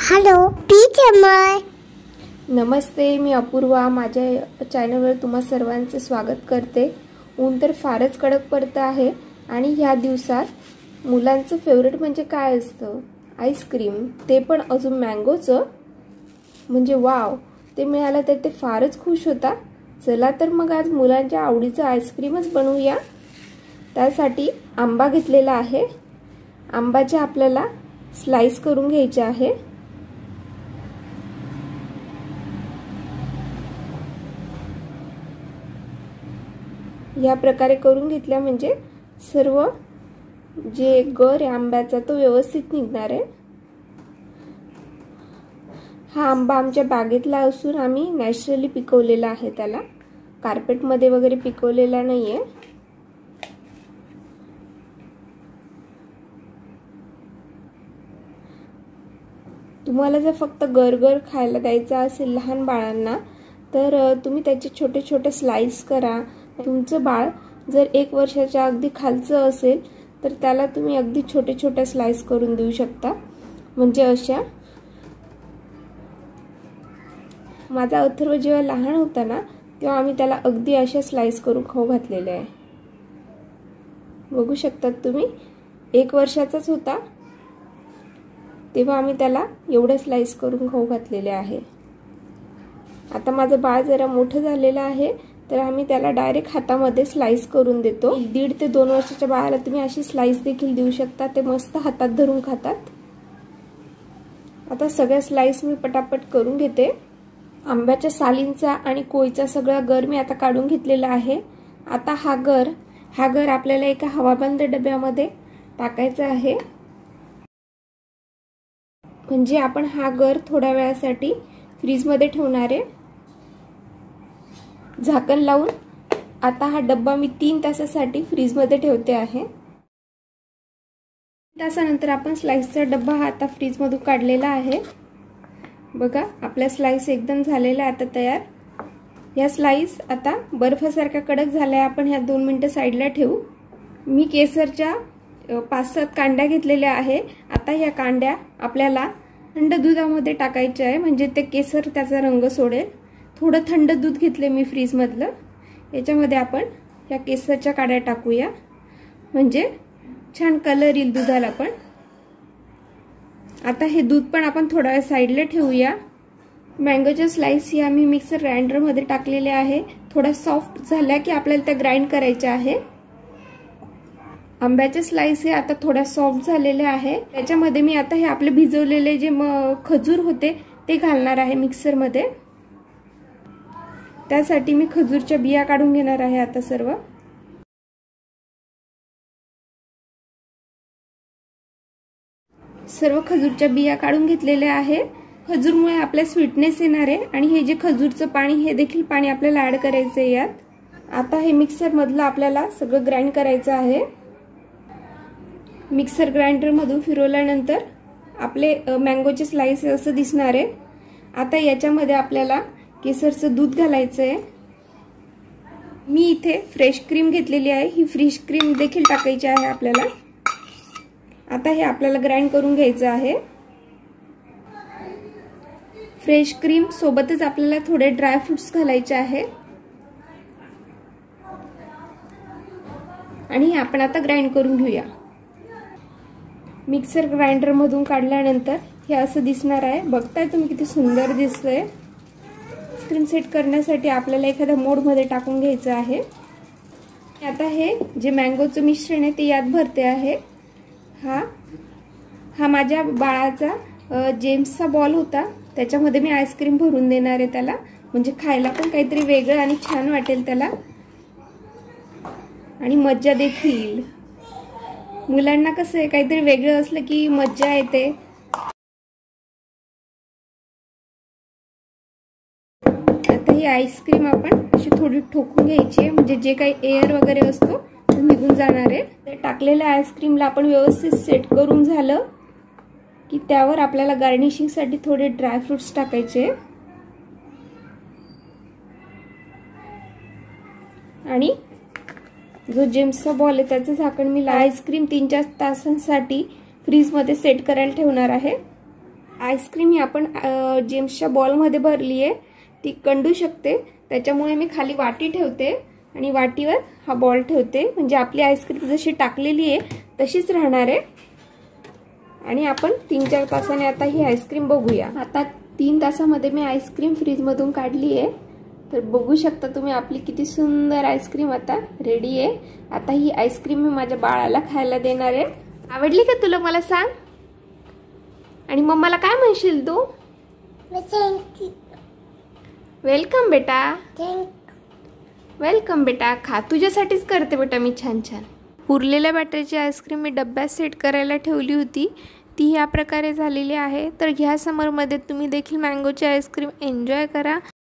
Hello teacher. नमस्ते, मी अपूर्वा. माझ्या चॅनलवर तुम्हा सर्वांचे स्वागत करते. ऊन तर फारच कडक पडतं आहे आणि ह्या दिवसात मुलांचं फेवरेट म्हणजे काय असतं? आईस्क्रीम, ते पण अजून मँगोचं. म्हणजे वाव, ते मिळालं तर ते फारच खुश होता. चला तर मग आज मुलांच्या आवडीचं आईस्क्रीमच बनवूया. त्यासाठी आंबा घेतलेला आहे. आंब्याचे आपल्याला स्लाइस करून घ्यायचे आहे. या प्रकारे करून घेतल्या म्हणजे सर्व जे गर आहे आंब्याचा तो व्यवस्थित निघणार आहे. हा आंबा आमच्या बागेतला असून आम्ही नॅचरली पिकवलेला आहे. त्याला कार्पेट मध्ये वगैरे पिकवलेला नाहीये. तुम्हाला जर फक्त गर खायला द्यायचा असेल लहान बाळांना तर तुम्ही त्याचे छोटे छोटे स्लाइस करा. तुमचं बाळ जर 1 वर्षाच्या अगदी खालचं असेल तर त्याला तुम्ही अगदी छोटे छोटे स्लाइस करून देऊ शकता. म्हणजे अशा. माझा अथर्व जेव्हा लहान होता ना तेव्हा आम्ही त्याला अगदी अशा स्लाइस करून खाऊ घातलेले आहे. बघू शकतात तुम्ही, 1 वर्षाचाच होता तेव्हा आम्ही त्याला एवढे स्लाइस करून खाऊ घातलेले आहे. आता माझं बाळ जरा मोठं झालेलं आहे तर आम्ही त्याला डायरेक्ट हातामध्ये स्लाइस करून देतो. 1.5 ते 2 वर्षाच्या बाळाला तुम्ही अशी स्लाइस देखील देऊ शकता. ते मस्त हातात धरून खातात. आता सगळ्या स्लाइस मी पटापट करून घेते. आंब्याच्या सालींचा आणि कोळीचा सगळा गर मी आता काढून घेतलेला आहे. आता हा गर आपल्याला एका हवाबंद डब्यामध्ये टाकायचा आहे. म्हणजे आपण हा गर थोड्या वेळासाठी फ्रीजमध्ये ठेवणार आहे झाकण लावून. आता हा डब्बा मी 3 तासासाठी फ्रीजमध्ये ठेवते आहे. 3 तासानंतर आपण स्लाइसचा डब्बा हा आता फ्रीजमधून काढलेला आहे. बघा, आपल्या स्लाइस एकदम झालेल्या आता तयार. या स्लाइस आता बर्फासारख्या कडक झाल्या. आपण ह्या 2 मिनिटं साईडला ठेवू. मी केसरच्या 5-7 कांड्या घेतलेल्या आहे. आता ह्या कांड्या आपल्याला थंड दुधामध्ये टाकायच्या आहे. म्हणजे ते केसर त्याचा रंग सोडेल. थोडं थंड दूध घेतले मी फ्रीज मधलं. याच्यामध्ये आपण या केसरच्या काड्या टाकूया म्हणजे छान कलर येईल दुधाला पण. आता हे दूध पण आपण थोडा वेळ साईडला ठेवूया. मँगोच्या स्लाइस या मी मिक्सर ग्राइंडर मध्ये टाकलेल्या आहे. थोडा सॉफ्ट झाल्या की आपल्याला त्या ग्राइंड करायच्या आहे. आंब्याचे स्लाइस हे आता थोड्या सॉफ्ट झालेले आहे. त्याच्यामध्ये मी आता हे आपले भिजवलेले जे खजूर होते ते घालणार आहे मिक्सर मध्ये. त्यासाठी मी खजूरच्या बिया काढून घेणार आहे आता सर्व. खजूरच्या बिया काढून घेतलेल्या आहे. खजूरमुळे आपल्या स्वीटनेस येणार आहे आणि हे जे खजूरचं पाणी हे देखील पाणी आपल्याला ऍड करायचं आहे यात. आता हे मिक्सर मधलं आपल्याला सगळं ग्राइंड करायचं आहे. मिक्सर ग्राइंडर मधून फिरवल्यानंतर आपले मँगोचे स्लाइस असं दिसणार आहे. आता याच्यामध्ये आपल्याला केसरचं दूध घालायचं आहे. मी इथे फ्रेश क्रीम घेतलेली आहे. ही फ्रेश क्रीम देखील टाकायची आहे आपल्याला. आता हे आपल्याला ग्राइंड करून घ्यायचं आहे. फ्रेश क्रीम सोबतच आपल्याला थोडे ड्राय फ्रुट्स घालायचे आहे आणि आपण आता ग्राइंड करून घेऊया. मिक्सर ग्राइंडर मधून काढल्यानंतर हे असं दिसणार आहे. बघताय तुम्ही किती सुंदर दिसतंय. स्क्रीन सेट करण्यासाठी आपल्याला एखाद्या मोड मध्ये टाकून घ्यायचं आहे. आता हे जे मँगोचं मिश्रण आहे ते यात भरते आहे. हा माझ्या बाळाचा जेम्सचा बॉल होता. त्याच्यामध्ये मी आईस्क्रीम भरून देणार आहे त्याला. म्हणजे खायला पण काहीतरी वेगळं आणि छान वाटेल त्याला आणि मज्जा देखील. मुलांना कसं आहे काहीतरी वेगळं असलं की मज्जा येते. आता ही आईस्क्रीम आपण अशी थोडी ठोकून घ्यायची आहे. म्हणजे जे काही एअर वगैरे असतो तो निघून जाणार आहे. ते टाकलेल्या आईस्क्रीमला आपण व्यवस्थित सेट करून झालं की त्यावर आपल्याला गार्निशिंग साठी थोडे ड्राय फ्रुट्स टाकायचे आणि जो जेम्सचा बॉल आहे त्याचं झाकण मी आईस्क्रीम 3-4 तासांसाठी फ्रीज मध्ये सेट करायला ठेवणार आहे. आईस्क्रीम ही आपण जेम्सच्या बॉलमध्ये भरली आहे, ती कंडू शकते, त्याच्यामुळे मी खाली वाटी ठेवते आणि वाटीवर हा बॉल ठेवते, म्हणजे आपली आईस्क्रीम जशी टाकलेली आहे तशीच राहणार आहे. आणि आपण 3-4 तासाने आता ही आईस्क्रीम बघूया. आता 3 तासामध्ये मी आईस्क्रीम फ्रीजमधून काढली आहे. तर बघू शकता तुम्ही आपली किती सुंदर आईस्क्रीम आता रेडी आहे. आता ही आईस्क्रीम मी माझ्या बाळाला खायला देणार आहे. आवडली का तुला मला सांग? आणि मम्माला काय म्हणशील तू? वेलकम बेटा. वेलकम बेटा. खा, तुझ्यासाठीच करते बेटा मी छान छान. उरलेल्या बॅटरीची आईस्क्रीम मी डब्यात सेट करायला ठेवली होती, ती ह्या प्रकारे झालेली आहे. तर ह्या समरमध्ये तुम्ही देखील मँगोची आईस्क्रीम एन्जॉय करा.